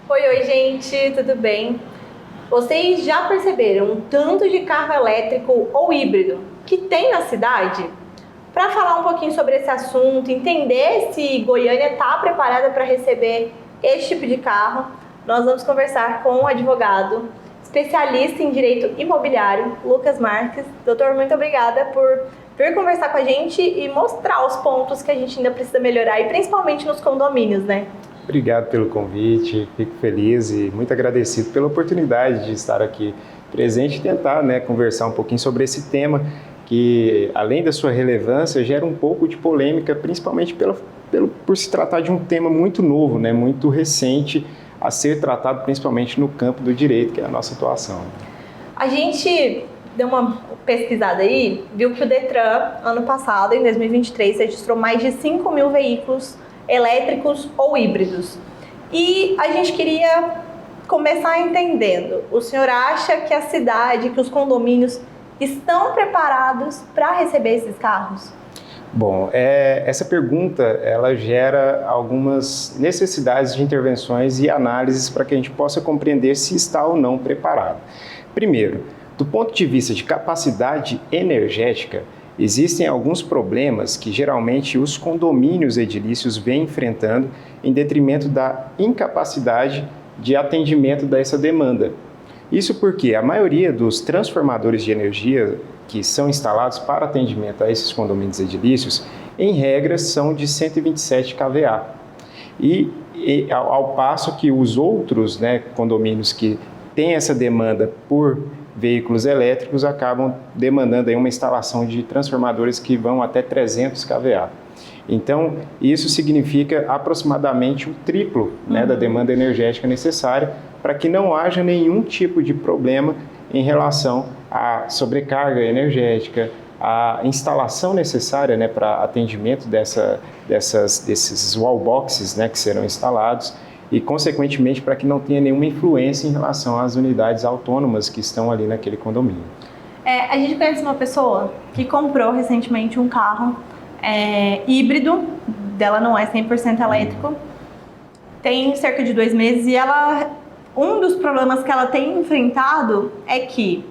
Oi, gente, tudo bem? Vocês já perceberam o tanto de carro elétrico ou híbrido que tem na cidade? Para falar um pouquinho sobre esse assunto, entender se Goiânia está preparada para receber esse tipo de carro, nós vamos conversar com o advogado, especialista em direito imobiliário, Lucas Marques. Doutor, muito obrigada por vir conversar com a gente e mostrar os pontos que a gente ainda precisa melhorar, e principalmente nos condomínios, né? Obrigado pelo convite, fico feliz e muito agradecido pela oportunidade de estar aqui presente e tentar, conversar um pouquinho sobre esse tema que, além da sua relevância, gera um pouco de polêmica, principalmente por se tratar de um tema muito novo, muito recente a ser tratado principalmente no campo do direito, que é a nossa atuação. A gente deu uma pesquisada aí, viu que o Detran, ano passado, em 2023, registrou mais de 5 mil veículos elétricos ou híbridos. E a gente queria começar entendendo, o senhor acha que a cidade, que os condomínios estão preparados para receber esses carros? Bom, essa pergunta ela gera algumas necessidades de intervenções e análises para que a gente possa compreender se está ou não preparado. Primeiro, do ponto de vista de capacidade energética, existem alguns problemas que geralmente os condomínios edilícios vêm enfrentando em detrimento da incapacidade de atendimento dessa demanda. Isso porque a maioria dos transformadores de energia que são instalados para atendimento a esses condomínios edilícios, em regra, são de 127 kVA. E ao passo que os outros condomínios que têm essa demanda por veículos elétricos acabam demandando aí uma instalação de transformadores que vão até 300 kVA. Então, isso significa aproximadamente o triplo da demanda energética necessária para que não haja nenhum tipo de problema em relação à sobrecarga energética, à instalação necessária para atendimento desses wallboxes que serão instalados e, consequentemente, para que não tenha nenhuma influência em relação às unidades autônomas que estão ali naquele condomínio. A gente conhece uma pessoa que comprou recentemente um carro híbrido, dela não é 100% elétrico, tem cerca de 2 meses, e um dos problemas que ela tem enfrentado é que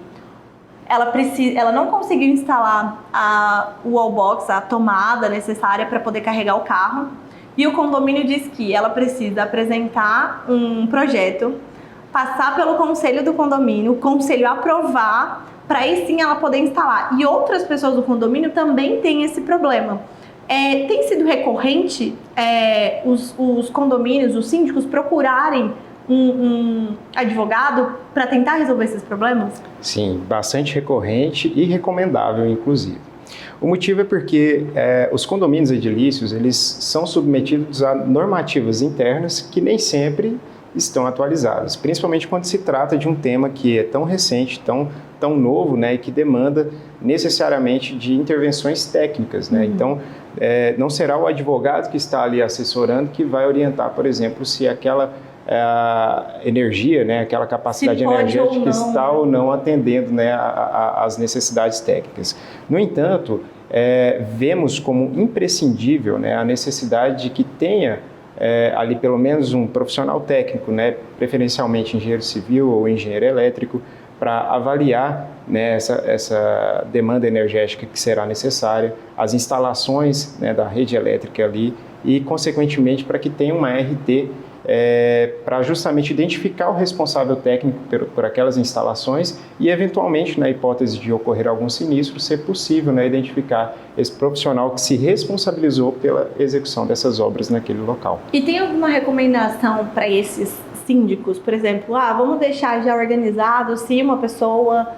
ela não conseguiu instalar o wallbox, a tomada necessária para poder carregar o carro. E o condomínio diz que ela precisa apresentar um projeto, passar pelo conselho do condomínio, o conselho aprovar, para aí sim ela poder instalar. E outras pessoas do condomínio também têm esse problema. Tem sido recorrente os condomínios, os síndicos procurarem um advogado para tentar resolver esses problemas? Sim, bastante recorrente e recomendável, inclusive. O motivo é porque os condomínios edilícios eles são submetidos a normativas internas que nem sempre estão atualizadas, principalmente quando se trata de um tema que é tão recente, tão novo, e que demanda necessariamente de intervenções técnicas. Então, não será o advogado que está ali assessorando que vai orientar, por exemplo, se aquela energia, aquela capacidade energética está ou não atendendo às necessidades técnicas. No entanto, vemos como imprescindível a necessidade de que tenha ali pelo menos um profissional técnico, preferencialmente engenheiro civil ou engenheiro elétrico, para avaliar essa demanda energética que será necessária, as instalações da rede elétrica ali e, consequentemente, para que tenha uma RT para justamente identificar o responsável técnico por aquelas instalações e, eventualmente, na hipótese de ocorrer algum sinistro, ser possível identificar esse profissional que se responsabilizou pela execução dessas obras naquele local. E tem alguma recomendação para esses síndicos? Por exemplo, vamos deixar já organizado, se uma pessoa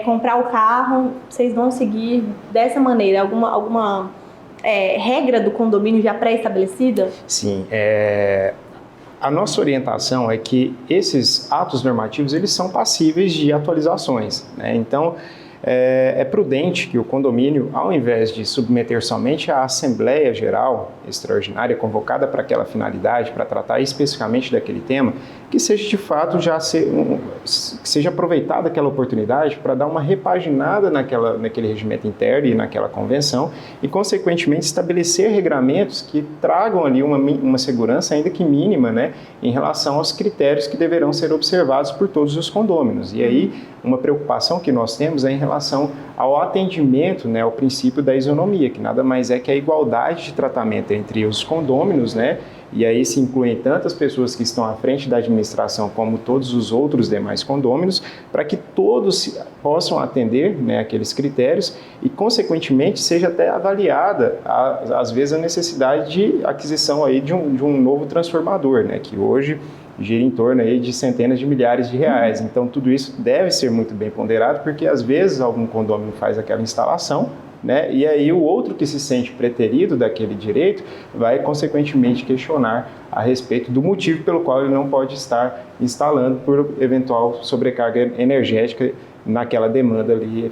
comprar o carro, vocês vão seguir dessa maneira? Alguma regra do condomínio já pré-estabelecida? Sim, a nossa orientação é que esses atos normativos eles são passíveis de atualizações, Então, é prudente que o condomínio, ao invés de submeter somente à Assembleia Geral Extraordinária convocada para aquela finalidade, para tratar especificamente daquele tema, que seja de fato que seja aproveitada aquela oportunidade para dar uma repaginada naquele regimento interno e naquela convenção e, consequentemente, estabelecer regramentos que tragam ali uma segurança, ainda que mínima, né, em relação aos critérios que deverão ser observados por todos os condôminos. E aí, uma preocupação que nós temos é em relação ao atendimento, né, ao princípio da isonomia, que nada mais é que a igualdade de tratamento entre os condôminos, né, e aí se incluem tantas pessoas que estão à frente da administração como todos os outros demais condôminos, para que todos possam atender, né, aqueles critérios e, consequentemente, seja até avaliada, às vezes, a necessidade de aquisição aí de um novo transformador, né, que hoje gira em torno aí de centenas de milhares de reais. Então, tudo isso deve ser muito bem ponderado, porque, às vezes, algum condômino faz aquela instalação, né? E aí o outro que se sente preterido daquele direito vai, consequentemente, questionar a respeito do motivo pelo qual ele não pode estar instalando por eventual sobrecarga energética naquela demanda ali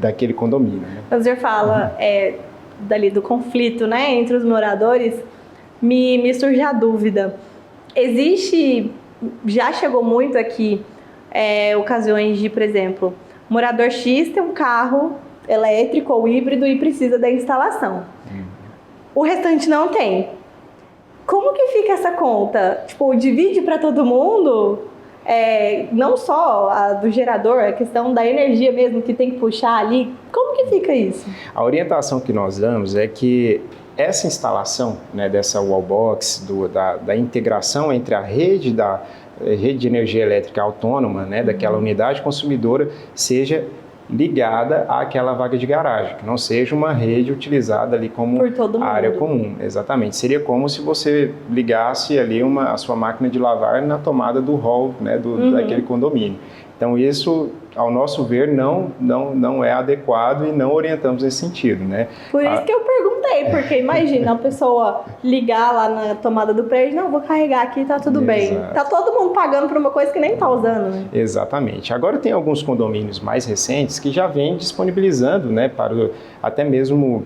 daquele condomínio. Né? O senhor fala dali do conflito, né, entre os moradores, me surge a dúvida. Já chegou muito aqui ocasiões de, por exemplo, morador X tem um carro elétrico ou híbrido e precisa da instalação. O restante não tem. Como que fica essa conta? Tipo, divide para todo mundo? Não só a do gerador, a questão da energia mesmo que tem que puxar ali. Como que fica isso? A orientação que nós damos é que essa instalação, né, dessa wallbox, da integração entre a rede de energia elétrica autônoma, né, daquela unidade consumidora, seja ligada àquela vaga de garagem, que não seja uma rede utilizada ali como área comum. Exatamente. Seria como se você ligasse ali a sua máquina de lavar na tomada do hall, né, daquele condomínio. Então, isso, ao nosso ver, não é adequado e não orientamos nesse sentido, né? Por isso que eu perguntei, porque imagina a pessoa ligar lá na tomada do prédio, não, vou carregar aqui, tá tudo bem. Tá todo mundo pagando por uma coisa que nem tá usando, né? Exatamente. Agora tem alguns condomínios mais recentes que já vêm disponibilizando, né, até mesmo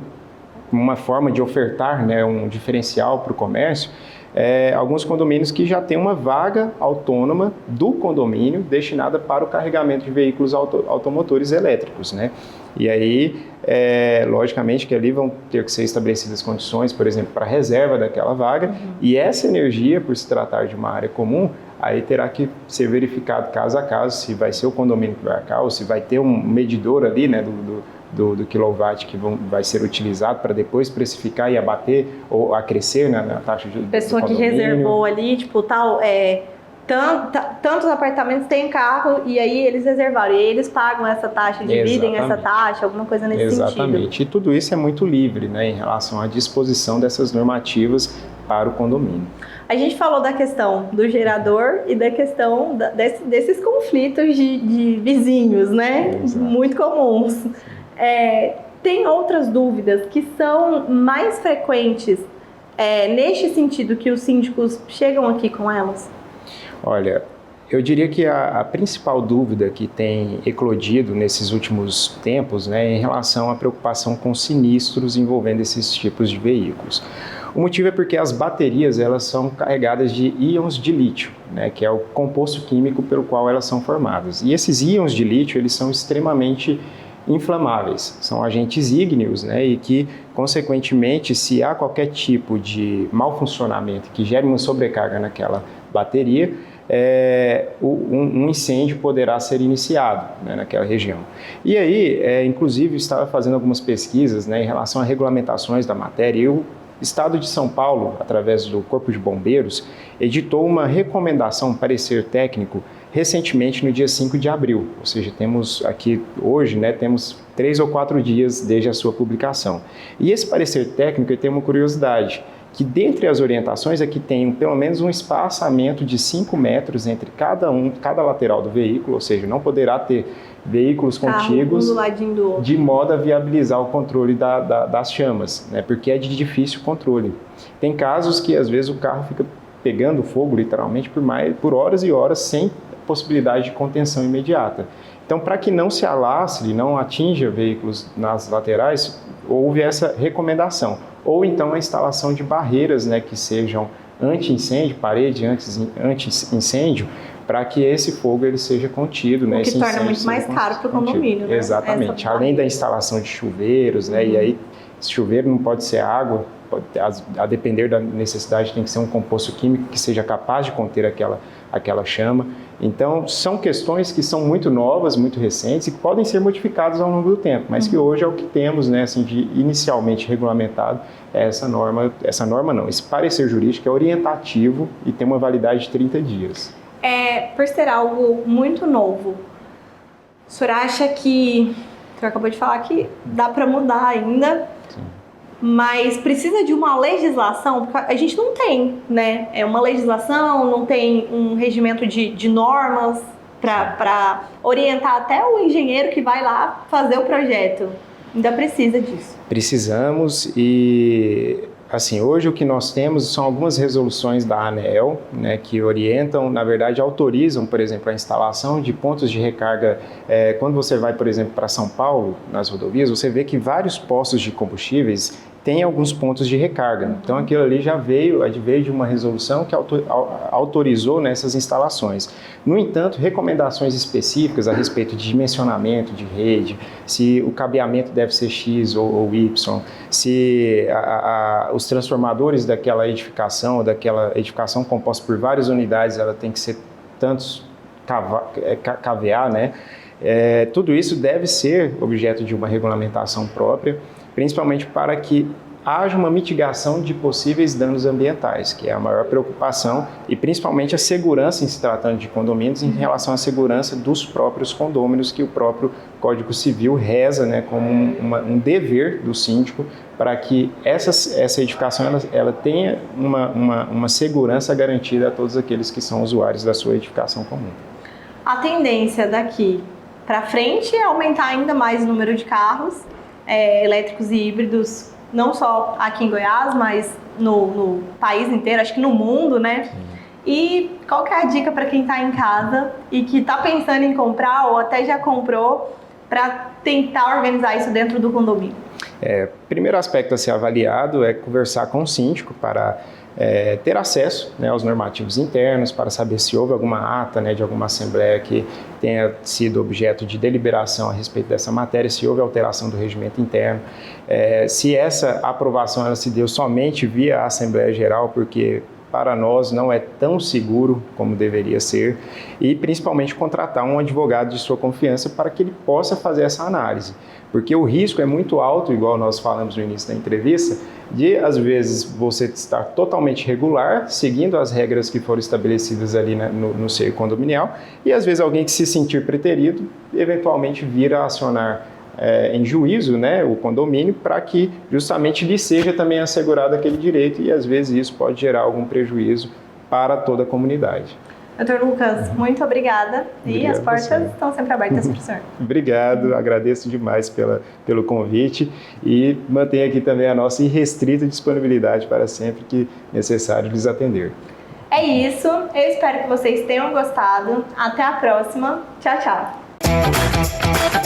uma forma de ofertar, né, um diferencial para o comércio, alguns condomínios que já têm uma vaga autônoma do condomínio destinada para o carregamento de veículos automotores elétricos, né? E aí, logicamente que ali vão ter que ser estabelecidas condições, por exemplo, para a reserva daquela vaga, e essa energia, por se tratar de uma área comum, aí terá que ser verificado caso a caso se vai ser o condomínio que vai arcar ou se vai ter um medidor ali, né, do quilowatt que vai ser utilizado para depois precificar e abater ou acrescer na taxa de pessoa que reservou ali, tipo, tal, tantos apartamentos têm carro e aí eles reservaram, e aí eles pagam essa taxa, dividem essa taxa, alguma coisa nesse sentido. Exatamente, e tudo isso é muito livre, né, em relação à disposição dessas normativas para o condomínio. A gente falou da questão do gerador e da questão desses conflitos de vizinhos, né? Exato. Muito comuns. Tem outras dúvidas que são mais frequentes neste sentido que os síndicos chegam aqui com elas? Olha, eu diria que a principal dúvida que tem eclodido nesses últimos tempos, né, é em relação à preocupação com sinistros envolvendo esses tipos de veículos. O motivo é porque as baterias elas são carregadas de íons de lítio, né, que é o composto químico pelo qual elas são formadas. E esses íons de lítio eles são extremamente inflamáveis, são agentes ígneos, né, e que, consequentemente, se há qualquer tipo de mau funcionamento que gere uma sobrecarga naquela bateria, um incêndio poderá ser iniciado, né, naquela região. E aí, inclusive, estava fazendo algumas pesquisas, né, em relação a regulamentações da matéria, e o Estado de São Paulo, através do Corpo de Bombeiros, editou uma recomendação, um parecer técnico, recentemente no dia 5 de abril, ou seja, temos aqui hoje, né, temos 3 ou 4 dias desde a sua publicação. E esse parecer técnico tem uma curiosidade, que dentre as orientações é que tem pelo menos um espaçamento de 5 metros entre cada lateral do veículo, ou seja, não poderá ter veículos contíguos de modo a viabilizar o controle das chamas, né, porque é de difícil controle. Tem casos que às vezes o carro fica pegando fogo literalmente por horas e horas sem possibilidade de contenção imediata. Então, para que não se alastre, não atinja veículos nas laterais, houve essa recomendação. Ou então a instalação de barreiras, né, que sejam anti-incêndio, parede anti-incêndio, para que esse fogo ele seja contido, né? O que torna muito mais caro para o condomínio, né? Exatamente. Além da instalação de chuveiros, né? E aí, esse chuveiro não pode ser água, a depender da necessidade, tem que ser um composto químico que seja capaz de conter aquela chama. Então, são questões que são muito novas, muito recentes e que podem ser modificadas ao longo do tempo, mas que hoje é o que temos, né, assim, de inicialmente regulamentado, é esse parecer jurídico é orientativo e tem uma validade de 30 dias. Por ser algo muito novo, o senhor acha que, o senhor acabou de falar que dá para mudar ainda, sim, mas precisa de uma legislação, porque a gente não tem, né? Uma legislação, não tem um regimento de normas para orientar até o engenheiro que vai lá fazer o projeto. Ainda precisa disso. Precisamos e, assim, hoje o que nós temos são algumas resoluções da ANEEL, né, que orientam, na verdade, autorizam, por exemplo, a instalação de pontos de recarga. Quando você vai, por exemplo, para São Paulo, nas rodovias, você vê que vários postos de combustíveis têm alguns pontos de recarga. Então, aquilo ali já veio de uma resolução que autorizou nessas instalações. No entanto, recomendações específicas a respeito de dimensionamento de rede, se o cabeamento deve ser X ou Y, se os transformadores daquela edificação composta por várias unidades, ela tem que ser tantos kVA, né? Tudo isso deve ser objeto de uma regulamentação própria, principalmente para que haja uma mitigação de possíveis danos ambientais, que é a maior preocupação, e principalmente a segurança em se tratando de condomínios em relação à segurança dos próprios condôminos, que o próprio Código Civil reza, né, como um dever do síndico para que essa edificação ela tenha uma segurança garantida a todos aqueles que são usuários da sua edificação comum. A tendência daqui para frente é aumentar ainda mais o número de carros elétricos e híbridos, não só aqui em Goiás, mas no país inteiro, acho que no mundo, né? Sim. E qual que é a dica para quem está em casa e que está pensando em comprar ou até já comprou para tentar organizar isso dentro do condomínio? Primeiro aspecto a ser avaliado é conversar com o síndico para ter acesso, né, aos normativos internos, para saber se houve alguma ata, né, de alguma assembleia que tenha sido objeto de deliberação a respeito dessa matéria, se houve alteração do regimento interno, se essa aprovação ela se deu somente via Assembleia Geral, porque para nós não é tão seguro como deveria ser, e principalmente contratar um advogado de sua confiança para que ele possa fazer essa análise. Porque o risco é muito alto, igual nós falamos no início da entrevista, de às vezes você estar totalmente regular, seguindo as regras que foram estabelecidas ali no seio condominial, e às vezes alguém que se sentir preterido, eventualmente vir a acionar em juízo, né, o condomínio, para que justamente lhe seja também assegurado aquele direito, e às vezes isso pode gerar algum prejuízo para toda a comunidade. Dr. Lucas, muito obrigada. E as portas estão sempre abertas para o senhor. Obrigado, agradeço demais pelo convite e mantenho aqui também a nossa irrestrita disponibilidade para sempre que necessário lhes atender. É isso, eu espero que vocês tenham gostado. Até a próxima. Tchau, tchau.